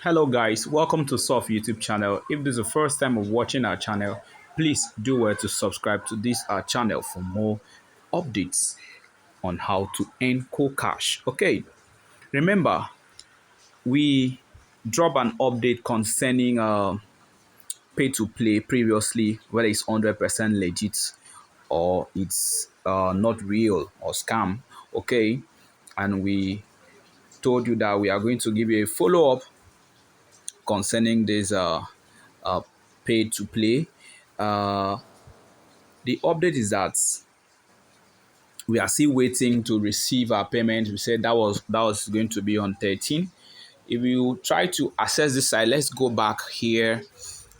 Hello guys, welcome to Soft YouTube channel. If this is the first time of watching our channel, please do well to subscribe to this our channel for more updates on how to earn cool cash. Okay, remember we drop an update concerning pay to play previously, whether it's 100% legit or it's not real or scam. Okay, and we told you that we are going to give you a follow up concerning this uh, paid to play. Uh, the update is that we are still waiting to receive our payment. We said that was going to be on 13. If you try to access this site, let's go back here.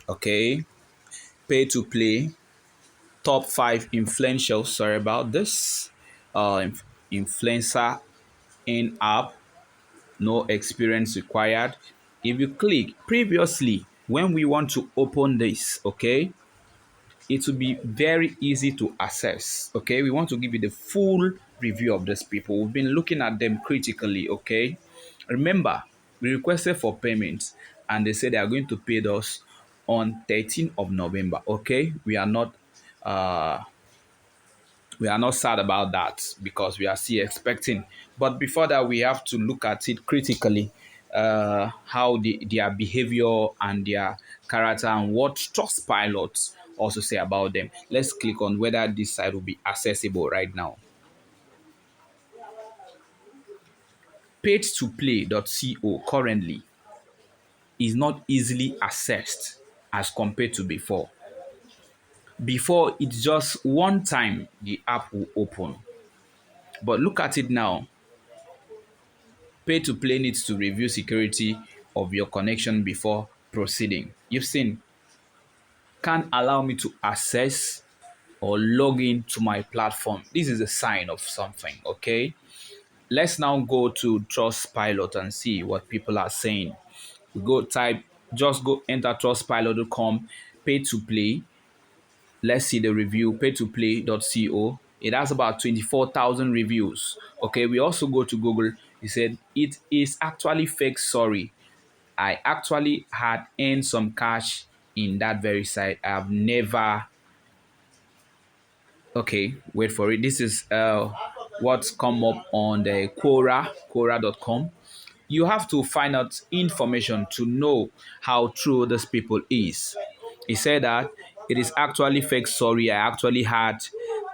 Okay, pay to play top 5 influential. Sorry about this. Influencer in app, no experience required. If you click previously, when we want to open this, okay, it will be very easy to access. Okay, we want to give you the full review of these people. We've been looking at them critically. Okay, remember we requested for payment and they said they are going to pay us on 13th of November. Okay, uh we are not sad about that because we are still expecting. But before that, we have to look at it critically, how their behavior and their character and what trust pilots also say about them. Let's click on whether this site will be accessible right now. Paid2play.co currently is not easily accessed as compared to before. Before, it's just one time the app will open. But look at it now. Pay to play needs to review security of your connection before proceeding. You've seen, can't allow me to access or log in to my platform. This is a sign of something, okay? Let's now go to Trustpilot and see what people are saying. We go type, just go enter trustpilot.com, pay to play. Let's see the review, paid2play.co. It has about 24,000 reviews. Okay, we also go to Google. He said, it is actually fake, sorry. I actually had earned some cash in that very site. I've never. Okay, wait for it. This is what's come up on the Quora.com. You have to find out information to know how true this people is. He said that it is actually fake. Sorry, I actually had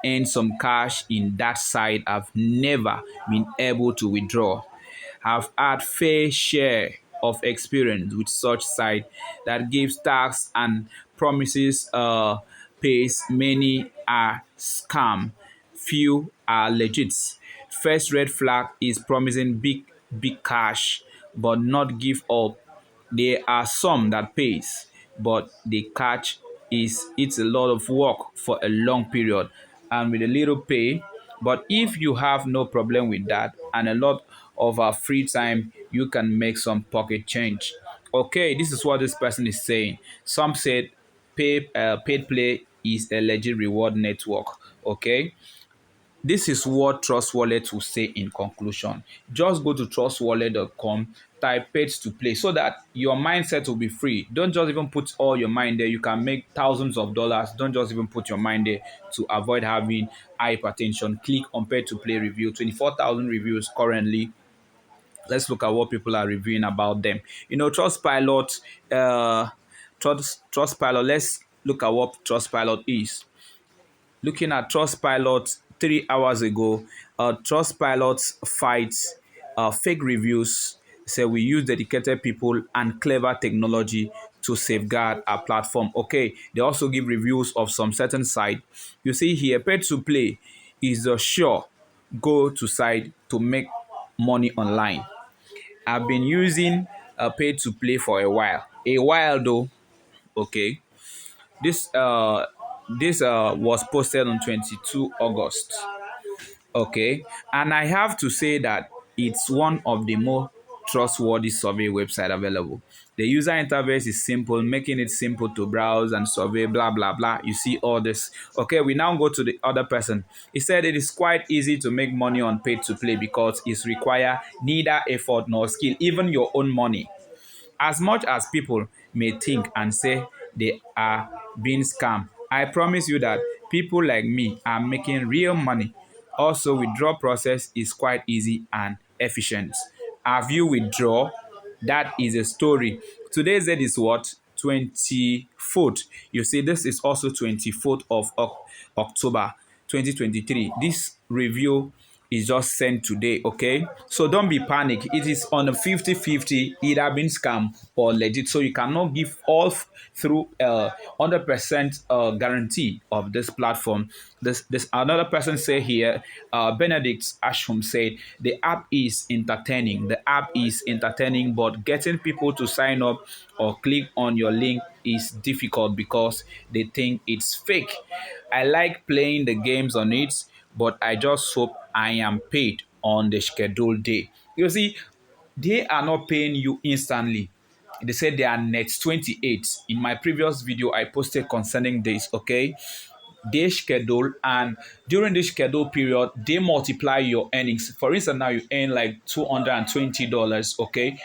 earned some cash in that site. I've never been able to withdraw. Have had fair share of experience with such site that gives tax and promises pays. Many are scam, few are legit. First red flag is promising big cash but not give up. There are some that pays, but the catch is it's a lot of work for a long period and with a little pay. But if you have no problem with that and a lot of free time, you can make some pocket change. Okay, this is what this person is saying. Some said paid play is a legit reward network. Okay, this is what Trust Wallet will say in conclusion. Just go to trustwallet.com, type paid to play so that your mindset will be free. Don't just even put all your mind there. You can make thousands of dollars. Don't just even put your mind there to avoid having hypertension. Click on paid to play review. 24,000 reviews currently. Let's look at what people are reviewing about them. You know, Trustpilot, Trustpilot, let's look at what Trustpilot is. Looking at Trustpilot 3 hours ago, Trustpilot fights fake reviews. Say we use dedicated people and clever technology to safeguard our platform. Okay, they also give reviews of some certain site. You see here, pay to play is a sure go to site to make money online. I've been using pay to play for a while. A while though, okay. This was posted on 22 August. Okay, and I have to say that it's one of the more trustworthy survey website available. The user interface is simple, making it simple to browse and survey, blah blah blah. You see all this. Okay, we now go to the other person. He said it is quite easy to make money on paid to play because it require neither effort nor skill, even your own money. As much as people may think and say they are being scammed, I promise you that people like me are making real money. Also, withdrawal process is quite easy and efficient. Have you withdraw? That is a story. Today's date is what? 24th. You see, this is also 24th of October 2023. This review is just sent today, okay? So don't be panic. It is on a 50-50, either being scam or legit. So you cannot give all through 100% guarantee of this platform. This another person say here, Benedict Ashum said the app is entertaining. The app is entertaining, but getting people to sign up or click on your link is difficult because they think it's fake. I like playing the games on it, but I just hope I am paid on the scheduled day. You see, they are not paying you instantly. They said they are net 28. In my previous video, I posted concerning this, okay? They schedule, and during this schedule period, they multiply your earnings. For instance, now you earn like $220, okay?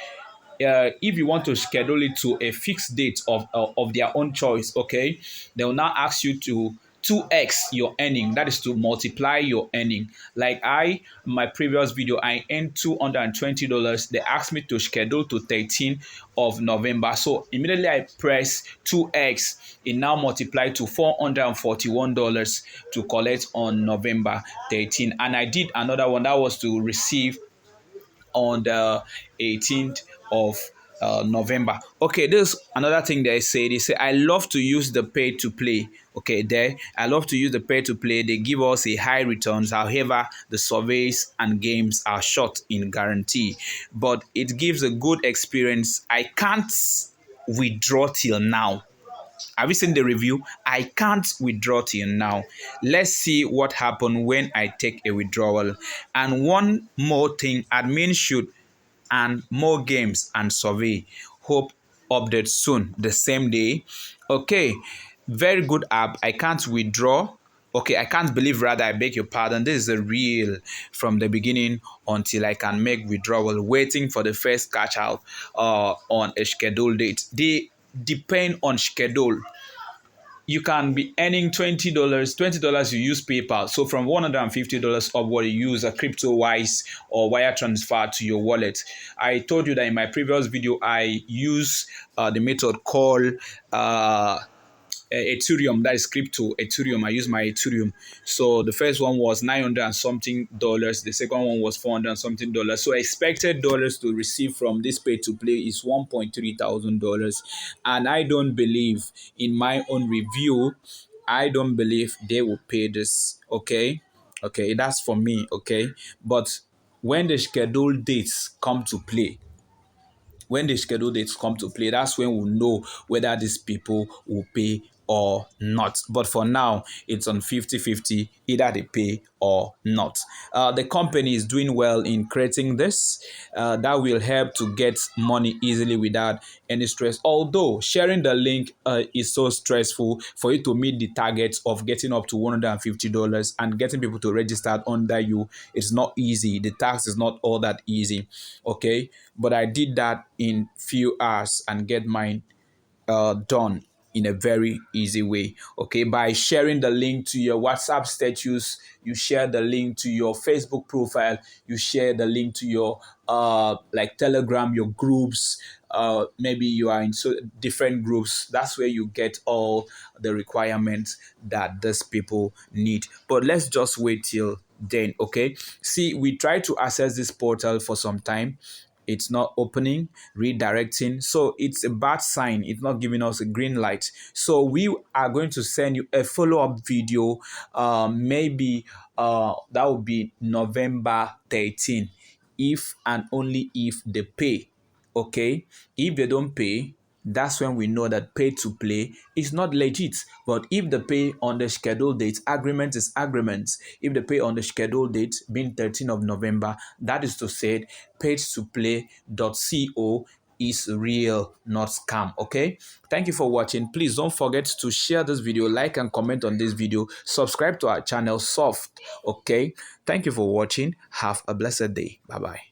If you want to schedule it to a fixed date of their own choice, okay, they will now ask you to 2x your earning. That is to multiply your earning. Like my previous video, I earned $220. They asked me to schedule to 13 of November. So immediately I press 2x. It now multiplied to $441 to collect on November 13. And I did another one that was to receive on the 18th of November. Okay, this another thing they say I love to use the pay to play. Okay, there I love to use the pay to play. They give us a high returns. However, the surveys and games are short in guarantee, but it gives a good experience. I can't withdraw till now. Have you seen the review? I can't withdraw till now. Let's see what happened when I take a withdrawal. And one more thing, admin should and more games and survey. Hope update soon, the same day. Okay, very good app. I can't withdraw. Okay, I can't believe, rather, I beg your pardon. This is a real from the beginning until I can make withdrawal, waiting for the first catch out on a scheduled date. They depend on schedule. You can be earning $20. $20 you use PayPal. So from $150 upward, you use a crypto wise or wire transfer to your wallet. I told you that in my previous video, I use the method called Ethereum, that is crypto Ethereum. I use my Ethereum. So the first one was 900 and something dollars. The second one was 400 and something dollars. So expected dollars to receive from this pay to play is $1,300. And I don't believe, in my own review, I don't believe they will pay this. Okay, that's for me. Okay, but when the scheduled dates come to play, when the scheduled dates come to play, that's when we'll know whether these people will pay or not. But for now, it's on 50-50, either they pay or not. The company is doing well in creating this. That will help to get money easily without any stress. Although sharing the link is so stressful for you to meet the targets of getting up to $150 and getting people to register under you, it's not easy. The tax is not all that easy. Okay, but I did that in few hours and get mine done in a very easy way. Okay, by sharing the link to your WhatsApp status, you share the link to your Facebook profile, you share the link to your like Telegram, your groups. Maybe you are in different groups. That's where you get all the requirements that these people need. But let's just wait till then. Okay, see, we try to access this portal for some time. It's not opening, redirecting. So it's a bad sign. It's not giving us a green light. So we are going to send you a follow-up video. Maybe that will be November 13. If and only if they pay. Okay, if they don't pay, that's when we know that pay to play is not legit. But if the pay on the scheduled date, agreement is agreement. If the pay on the scheduled date being 13th of November, that is to say, paid2play.co is real, not scam. Okay, thank you for watching. Please don't forget to share this video, like and comment on this video, subscribe to our channel Soft. Okay, thank you for watching. Have a blessed day. Bye bye.